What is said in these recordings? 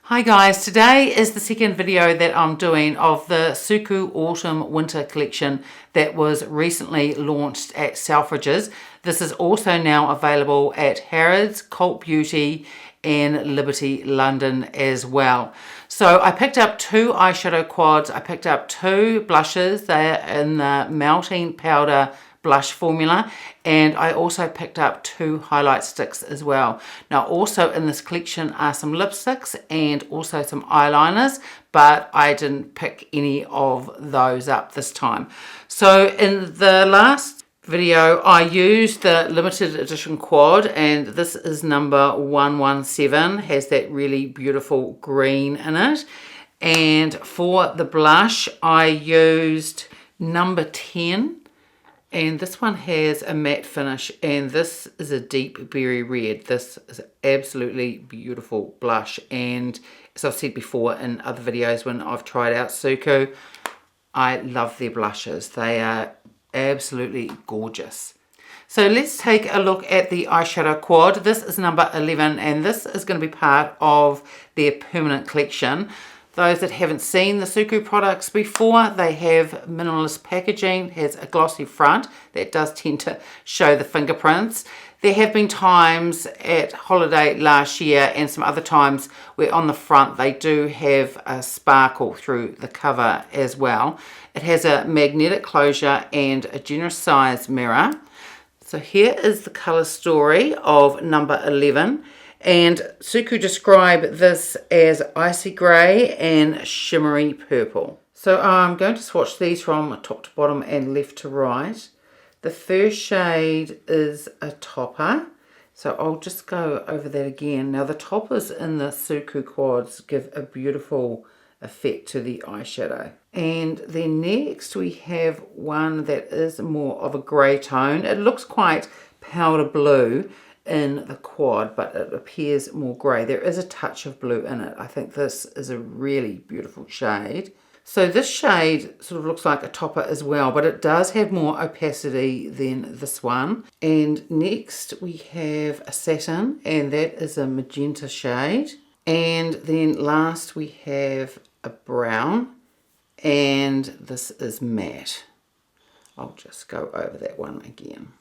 Hi guys, today is the second video that I'm doing of the SUQQU Autumn Winter collection that was recently launched at Selfridges. This is also now available at Harrods, Cult Beauty and Liberty London as well. So I picked up two eyeshadow quads, I picked up two blushes, they're in the melting powder blush formula, and I also picked up two highlight sticks as well. Now also in this collection are some lipsticks and also some eyeliners, but I didn't pick any of those up this time. So in the last video I used the limited edition quad, and this is number 117, has that really beautiful green in it. And for the blush I used number 10, and this one has a matte finish, and this is a deep berry red. This is absolutely beautiful blush, and as I've said before in other videos when I've tried out SUQQU, I love their blushes. They are absolutely gorgeous. So let's take a look at the eyeshadow quad. This is number 11, and this is going to be part of their permanent collection. Those that haven't seen the SUQQU products before, they have minimalist packaging, has a glossy front that does tend to show the fingerprints. There have been times at holiday last year and some other times where on the front they do have a sparkle through the cover as well. It has a magnetic closure and a generous size mirror. So here is the colour story of number 11. And SUQQU describe this as icy grey and shimmery purple. So I'm going to swatch these from top to bottom and left to right. The first shade is a topper, so I'll just go over that again. Now the toppers in the SUQQU quads give a beautiful effect to the eyeshadow. And then next we have one that is more of a grey tone. It looks quite powder blue in the quad, but it appears more grey. There is a touch of blue in it. I think this is a really beautiful shade. So this shade sort of looks like a topper as well, but it does have more opacity than this one. And next we have a satin, and that is a magenta shade. And then last we have a brown, and this is matte. I'll just go over that one again.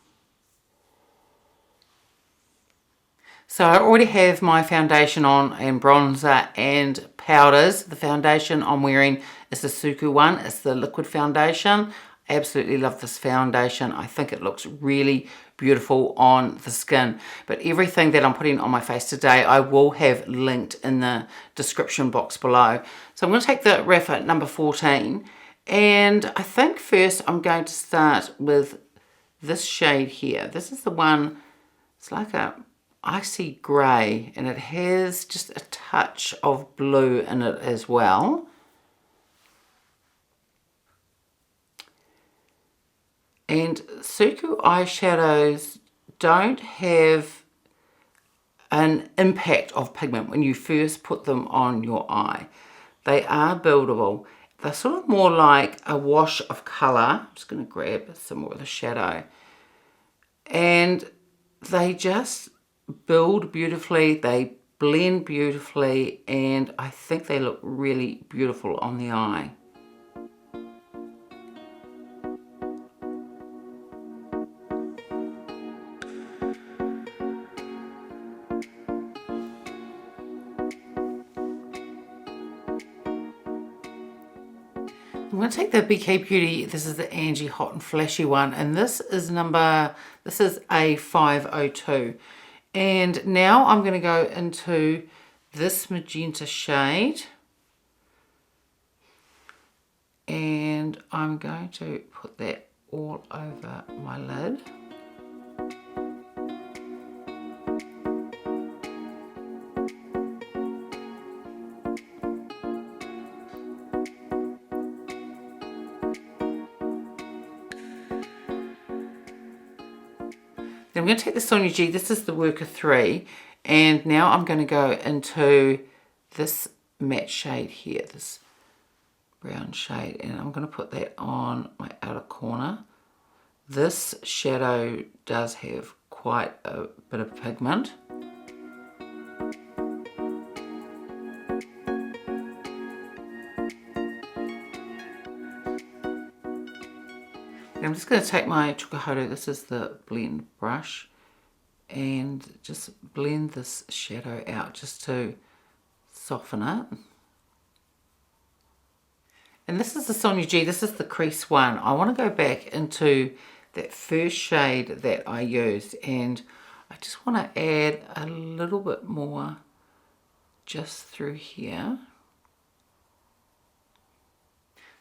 So I already have my foundation on and bronzer and powders. The foundation I'm wearing is the SUQQU one. It's the liquid foundation. I absolutely love this foundation. I think it looks really beautiful on the skin. But everything that I'm putting on my face today I will have linked in the description box below. So I'm going to take the Rapha number 14, and I think first I'm going to start with this shade here. This is the one, it's like a icy grey, and it has just a touch of blue in it as well. And SUQQU eyeshadows don't have an impact of pigment when you first put them on your eye. They are buildable. They're sort of more like a wash of colour. I'm just going to grab some more of the shadow. And they just build beautifully, they blend beautifully, and I think they look really beautiful on the eye. I'm going to take the BK Beauty, this is the Angie Hot and Flashy one, and this is A502. And now I'm going to go into this magenta shade, and I'm going to put that all over my lid. Then I'm going to take the Sonia G, this is the Worker 3, and now I'm going to go into this matte shade here, this brown shade, and I'm going to put that on my outer corner. This shadow does have quite a bit of pigment. And I'm just going to take my SUQQU, this is the blend brush, and just blend this shadow out just to soften it. And this is the Sonia G, this is the crease one. I want to go back into that first shade that I used, and I just want to add a little bit more just through here.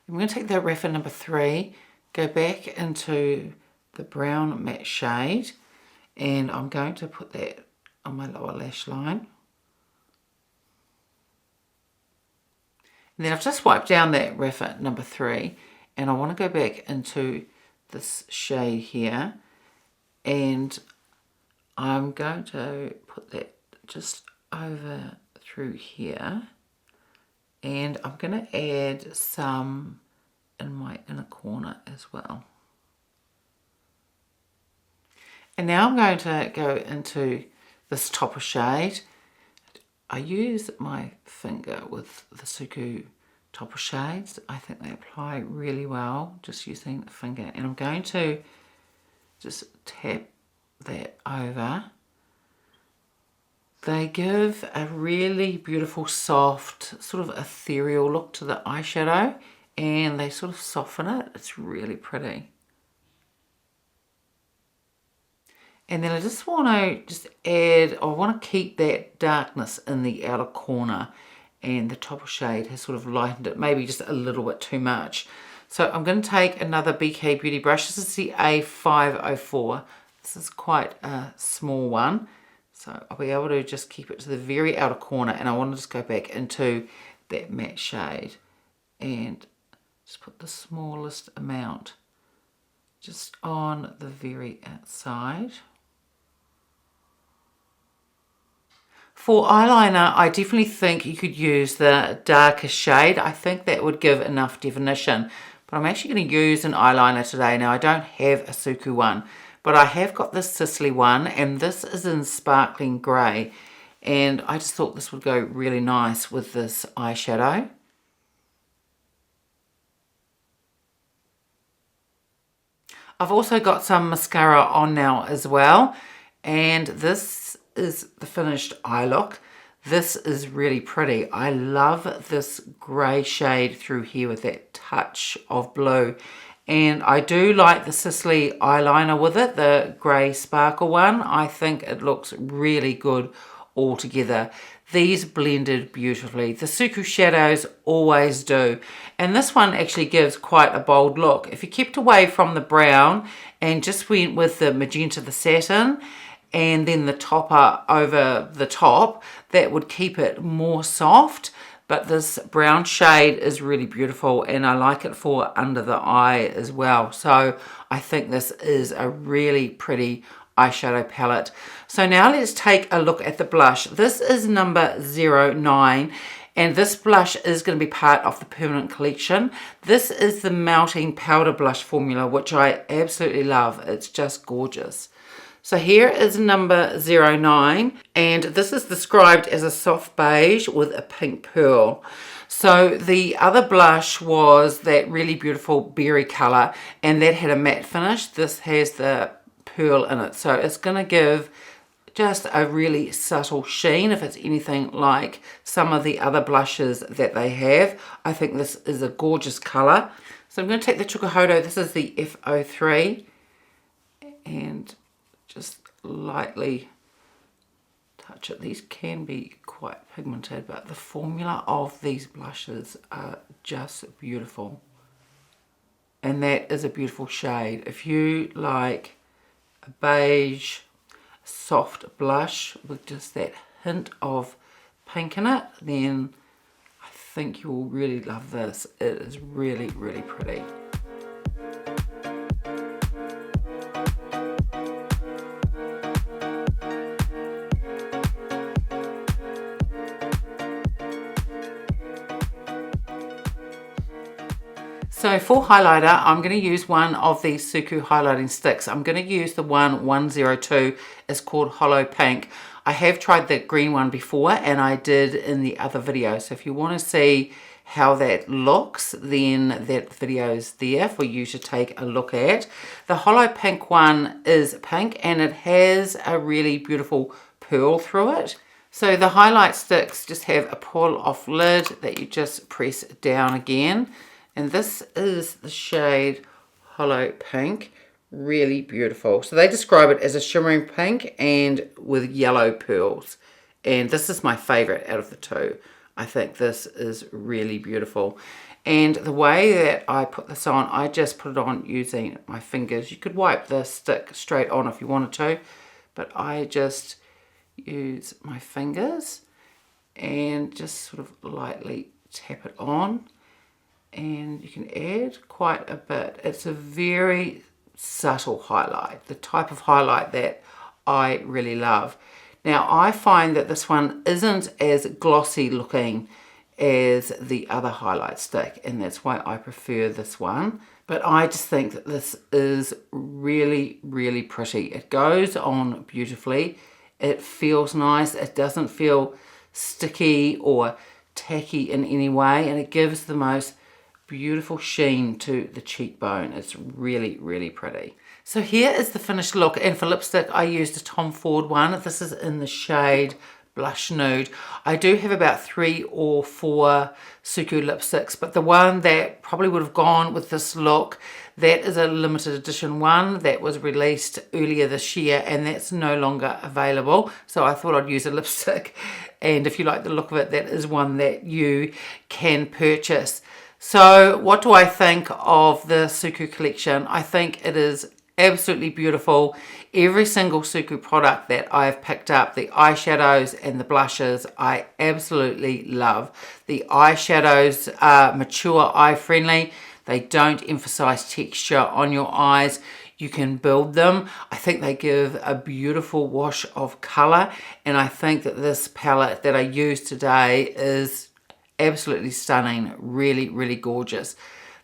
I'm going to take the Rapper number 3, go back into the brown matte shade, and I'm going to put that on my lower lash line. And then I've just wiped down that Rapper number 3, and I want to go back into this shade here, and I'm going to put that just over through here, and I'm going to add some in my inner corner as well. And now I'm going to go into this topper shade. I use my finger with the SUQQU topper shades. I think they apply really well just using the finger, and I'm going to just tap that over. They give a really beautiful, soft, sort of ethereal look to the eyeshadow, and they sort of soften it. It's really pretty. And then I just want to add, I want to keep that darkness in the outer corner, and the topper shade has sort of lightened it, maybe just a little bit too much. So I'm going to take another BK Beauty brush. This is the A504. This is quite a small one. So I'll be able to just keep it to the very outer corner, and I want to just go back into that matte shade and just put the smallest amount just on the very outside. For eyeliner, I definitely think you could use the darker shade. I think that would give enough definition. But I'm actually going to use an eyeliner today. Now, I don't have a SUQQU one, but I have got this Sisley one, and this is in Sparkling Grey. And I just thought this would go really nice with this eyeshadow. I've also got some mascara on now as well, and this is the finished eye look. This is really pretty. I love this grey shade through here with that touch of blue. And I do like the Sisley eyeliner with it, the grey sparkle one. I think it looks really good all together. These blended beautifully. The SUQQU shadows always do. And this one actually gives quite a bold look. If you kept away from the brown and just went with the magenta, the satin, and then the topper over the top, that would keep it more soft. But this brown shade is really beautiful, and I like it for under the eye as well. So I think this is a really pretty eyeshadow palette. So now let's take a look at the blush. This is number 09, and this blush is going to be part of the permanent collection. This is the melting powder blush formula, which I absolutely love. It's just gorgeous. So here is number 09, and this is described as a soft beige with a pink pearl. So the other blush was that really beautiful berry colour, and that had a matte finish. This has the pearl in it, so it's going to give just a really subtle sheen. If it's anything like some of the other blushes that they have, I think this is a gorgeous colour. So I'm going to take the SUQQU, this is the F03, and just lightly touch it. These can be quite pigmented, but the formula of these blushes are just beautiful. And that is a beautiful shade. If you like a beige, soft blush with just that hint of pink in it, then I think you'll really love this. It is really, really pretty. So for highlighter, I'm going to use one of these SUQQU highlighting sticks. I'm going to use the one 102. It's called Holo Pink. I have tried the green one before, and I did in the other video. So if you want to see how that looks, then that video is there for you to take a look at. The Holo pink one is pink, and it has a really beautiful pearl through it. So the highlight sticks just have a pull off lid that you just press down again. And this is the shade Holo Pink. Really beautiful. So they describe it as a shimmering pink and with yellow pearls. And this is my favorite out of the two. I think this is really beautiful. And the way that I put this on, I just put it on using my fingers. You could wipe the stick straight on if you wanted to, but I just use my fingers and just sort of lightly tap it on. And you can add quite a bit. It's a very subtle highlight, the type of highlight that I really love. Now I find that this one isn't as glossy looking as the other highlight stick, and that's why I prefer this one. But I just think that this is really, really pretty. It goes on beautifully. It feels nice. It doesn't feel sticky or tacky in any way, and it gives the most beautiful sheen to the cheekbone. It's really, really pretty. So here is the finished look, and for lipstick I used a Tom Ford one. This is in the shade Blush Nude. I do have about 3 or 4 SUQQU lipsticks, but the one that probably would have gone with this look, that is a limited edition one that was released earlier this year, and that's no longer available. So I thought I'd use a lipstick, and if you like the look of it, that is one that you can purchase. So what do I think of the SUQQU collection? I think it is absolutely beautiful. Every single SUQQU product that I've picked up, the eyeshadows and the blushes, I absolutely love. The eyeshadows are mature, eye friendly. They don't emphasize texture on your eyes. You can build them. I think they give a beautiful wash of color, and I think that this palette that I used today is absolutely stunning. Really, really gorgeous.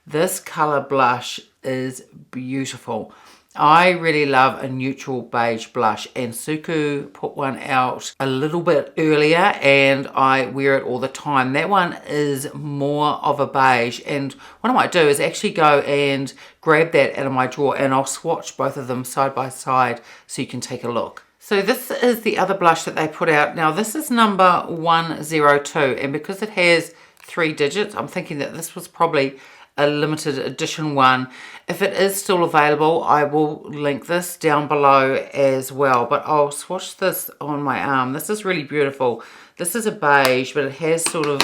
This color blush is beautiful. I really love a neutral beige blush, and SUQQU put one out a little bit earlier and I wear it all the time. That one is more of a beige, and what I might do is actually go and grab that out of my drawer, and I'll swatch both of them side by side so you can take a look. So this is the other blush that they put out. Now this is number 102, and because it has 3 digits, I'm thinking that this was probably a limited edition one. If it is still available, I will link this down below as well, but I'll swatch this on my arm. This is really beautiful. This is a beige, but it has sort of,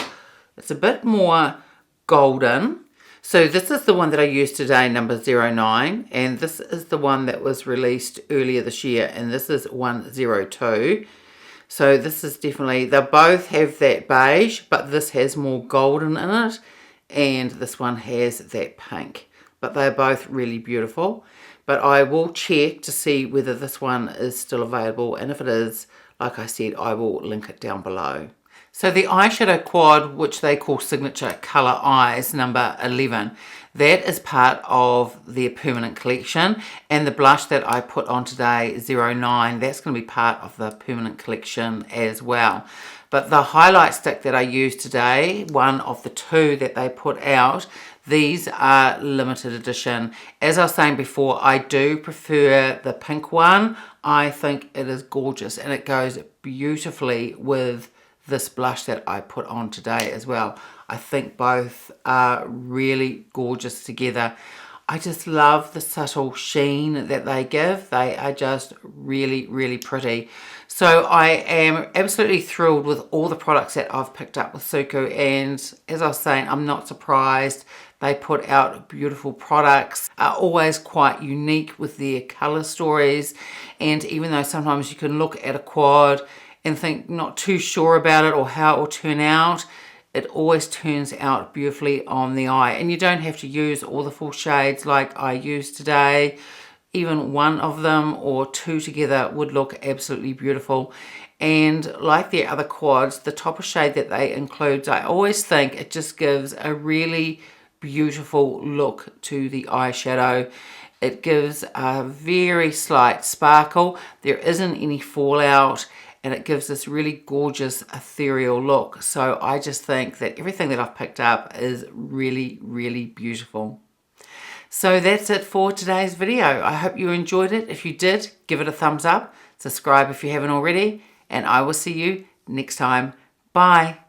it's a bit more golden. So this is the one that I used today, number 09, and this is the one that was released earlier this year, and this is 102. So this is definitely, they both have that beige, but this has more golden in it, and this one has that pink. But they're both really beautiful. But I will check to see whether this one is still available, and if it is, like I said, I will link it down below. So the eyeshadow quad, which they call Signature Colour Eyes, number 11, that is part of their permanent collection, and the blush that I put on today, 09, that's going to be part of the permanent collection as well. But the highlight stick that I used today, one of the 2 that they put out, these are limited edition. As I was saying before, I do prefer the pink one. I think it is gorgeous, and it goes beautifully with this blush that I put on today as well. I think both are really gorgeous together. I just love the subtle sheen that they give. They are just really, really pretty. So I am absolutely thrilled with all the products that I've picked up with SUQQU, and as I was saying, I'm not surprised. They put out beautiful products, are always quite unique with their colour stories, and even though sometimes you can look at a quad and think not too sure about it or how it will turn out, it always turns out beautifully on the eye. And you don't have to use all the full shades like I used today. Even one of them or 2 together would look absolutely beautiful. And like the other quads, the top of shade that they include, I always think it just gives a really beautiful look to the eyeshadow. It gives a very slight sparkle. There isn't any fallout, and it gives this really gorgeous ethereal look. So I just think that everything that I've picked up is really, really beautiful. So that's it for today's video. I hope you enjoyed it. If you did, give it a thumbs up, subscribe if you haven't already, and I will see you next time. Bye.